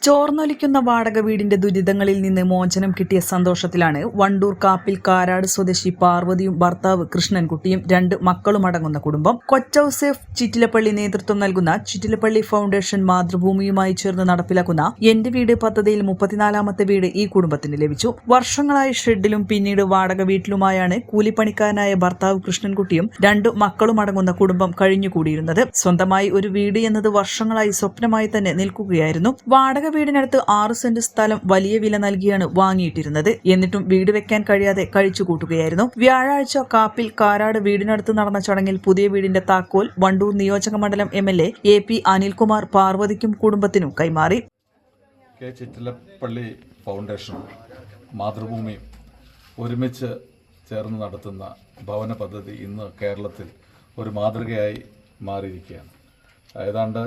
ചോർന്നൊലിക്കുന്ന വാടക വീടിന്റെ ദുരിതങ്ങളിൽ നിന്ന് മോചനം കിട്ടിയ സന്തോഷത്തിലാണ് വണ്ടൂർ കാപ്പിൽ കാരാട് സ്വദേശി പാർവതിയും ഭർത്താവ് കൃഷ്ണൻകുട്ടിയും 2 മക്കളുമടങ്ങുന്ന കുടുംബം. കൊച്ചൌസേഫ് ചിറ്റിലപ്പള്ളി നേതൃത്വം നൽകുന്ന ചിറ്റിലപ്പള്ളി ഫൗണ്ടേഷൻ മാതൃഭൂമിയുമായി ചേർന്ന് നടപ്പിലാക്കുന്ന എന്റെ വീട് പദ്ധതിയിൽ 34ാമത്തെ വീട് ഈ കുടുംബത്തിന് ലഭിച്ചു. വർഷങ്ങളായി ഷെഡിലും പിന്നീട് വാടക വീട്ടിലുമായാണ് കൂലിപ്പണിക്കാരനായ ഭർത്താവ് കൃഷ്ണൻകുട്ടിയും 2 മക്കളുമടങ്ങുന്ന കുടുംബം കഴിഞ്ഞുകൂടിയിരുന്നത്. സ്വന്തമായി ഒരു വീട് എന്നത് വർഷങ്ങളായി സ്വപ്നമായി തന്നെ നിൽക്കുകയായിരുന്നു. വാടക വീടിനടുത്ത് 6 സെന്റ് സ്ഥലം വലിയ വില നൽകിയാണ് വാങ്ങിയിട്ടിരുന്നത്. എന്നിട്ടും വീട് വെക്കാൻ കഴിയാതെ കഴിച്ചുകൂട്ടുകയായിരുന്നു. വ്യാഴാഴ്ച കാപ്പിൽ കാരാട് വീടിനടുത്ത് നടന്ന ചടങ്ങിൽ പുതിയ വീടിന്റെ താക്കോൽ വണ്ടൂർ നിയോജക മണ്ഡലം MLA AP അനിൽകുമാർ പാർവതിക്കും കുടുംബത്തിനും കൈമാറി. ചിറ്റിലപ്പള്ളി ഫൗണ്ടേഷനും മാതൃഭൂമിയും ഒരുമിച്ച് ചേർന്ന് നടത്തുന്ന ഭവന പദ്ധതി ഇന്ന് കേരളത്തിൽ ഒരു മാതൃകയായി മാറിയിരിക്കുകയാണ്. ഏതാണ്ട്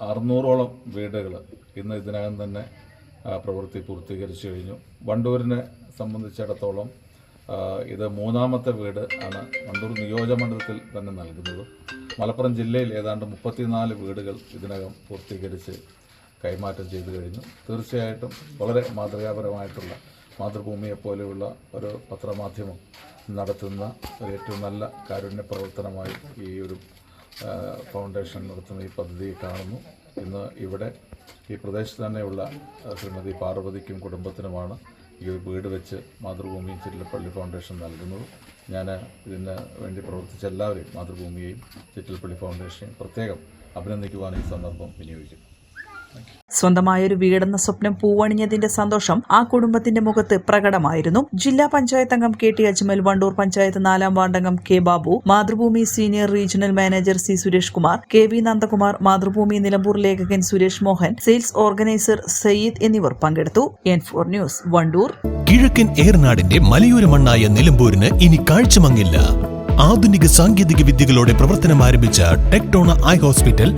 600ഓളം വീടുകൾ ഇന്ന് ഇതിനകം തന്നെ പ്രവൃത്തി പൂർത്തീകരിച്ചു കഴിഞ്ഞു. വണ്ടൂരിനെ സംബന്ധിച്ചിടത്തോളം ഇത് 3ാമത്തെ വീട് ആണ് വണ്ടൂർ നിയോജകമണ്ഡലത്തിൽ തന്നെ നൽകുന്നത്. മലപ്പുറം ജില്ലയിൽ ഏതാണ്ട് 34 വീടുകൾ ഇതിനകം പൂർത്തീകരിച്ച് കൈമാറ്റം ചെയ്തു കഴിഞ്ഞു. തീർച്ചയായിട്ടും വളരെ മാതൃകാപരമായിട്ടുള്ള മാതൃഭൂമിയെപ്പോലെയുള്ള ഒരു പത്രമാധ്യമം നടത്തുന്ന ഏറ്റവും നല്ല കാരുണ്യ പ്രവർത്തനമായി ഈ ഒരു ഫൗണ്ടേഷൻ നടത്തുന്ന ഈ പദ്ധതി കാണുന്നു. ഇന്ന് ഇവിടെ ഈ പ്രദേശത്ത് തന്നെയുള്ള ശ്രീമതി പാർവതിക്കും കുടുംബത്തിനുമാണ് ഈ ഒരു വീട് വെച്ച് മാതൃഭൂമി ചിറ്റിലപ്പള്ളി ഫൗണ്ടേഷൻ നൽകുന്നത്. ഞാൻ ഇതിന് വേണ്ടി പ്രവർത്തിച്ച എല്ലാവരെയും മാതൃഭൂമിയെയും ചിറ്റിലപ്പള്ളി ഫൗണ്ടേഷനെയും പ്രത്യേകം അഭിനന്ദിക്കുവാൻ ഈ സന്ദർഭം വിനിയോഗിക്കുന്നു. സ്വന്തമായൊരു വീടെന്ന സ്വപ്നം പൂവണിഞ്ഞതിന്റെ സന്തോഷം ആ കുടുംബത്തിന്റെ മുഖത്ത് പ്രകടമായിരുന്നു. ജില്ലാ പഞ്ചായത്ത് അംഗം KT Ajmal, Wandoor panchayat 4ാം വാർഡംഗം K Babu, Mathrubhumi senior regional manager C Suresh Kumar, KV Nandakumar, Mathrubhumi Nilambur ലേഖകൻ സുരേഷ് മോഹൻ, സെയിൽസ് ഓർഗനൈസർ സയ്യിദ് എന്നിവർ പങ്കെടുത്തു. N4 news Wandoor. കിഴക്കൻ ഏറനാടിന്റെ മലയോര മണ്ണായ നിലമ്പൂരിന് ഇനി കാഴ്ചമങ്ങില്ല. ആധുനിക സാങ്കേതിക വിദ്യകളോടെ പ്രവർത്തനം ആരംഭിച്ച ടെക്ടോണ ഐ ഹോസ്പിറ്റൽ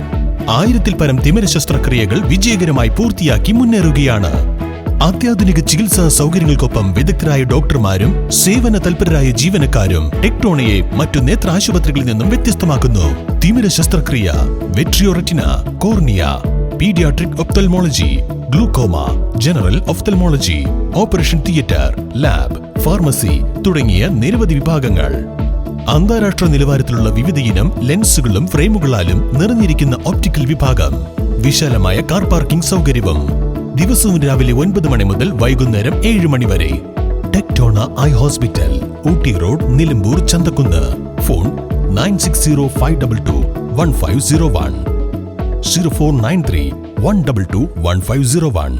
1000-ൽ പരം തിമിര ശസ്ത്രക്രിയകൾ വിജയകരമായി പൂർത്തിയാക്കി മുന്നേറുകയാണ്. അത്യാധുനിക ചികിത്സാ സൗകര്യങ്ങൾക്കൊപ്പം വിദഗ്ധരായ ഡോക്ടർമാരും സേവന തൽപരരായ ജീവനക്കാരും ടെക്ടോണയെ മറ്റു നേത്ര ആശുപത്രികളിൽ നിന്നും വ്യത്യസ്തമാക്കുന്നു. തിമിര ശസ്ത്രക്രിയ, vitreoretina, cornea, paediatric ophthalmology, glaucoma, general ophthalmology, operation theatre, lab, pharmacy തുടങ്ങിയ നിരവധി വിഭാഗങ്ങൾ. അന്താരാഷ്ട്ര നിലവാരത്തിലുള്ള വിവിധയിനം ലെൻസുകളും ഫ്രെയിമുകളാലും നിറഞ്ഞിരിക്കുന്ന ഒപ്റ്റിക്കൽ വിഭാഗം, വിശാലമായ കാർ പാർക്കിംഗ് സൗകര്യവും. ദിവസവും രാവിലെ 9 മണി മുതൽ വൈകുന്നേരം 7 മണി വരെ. Tectona eye hospital, Ooty road, Nilambur, Chanthakkunnu. Phone 9605221501, 0493 122 1501.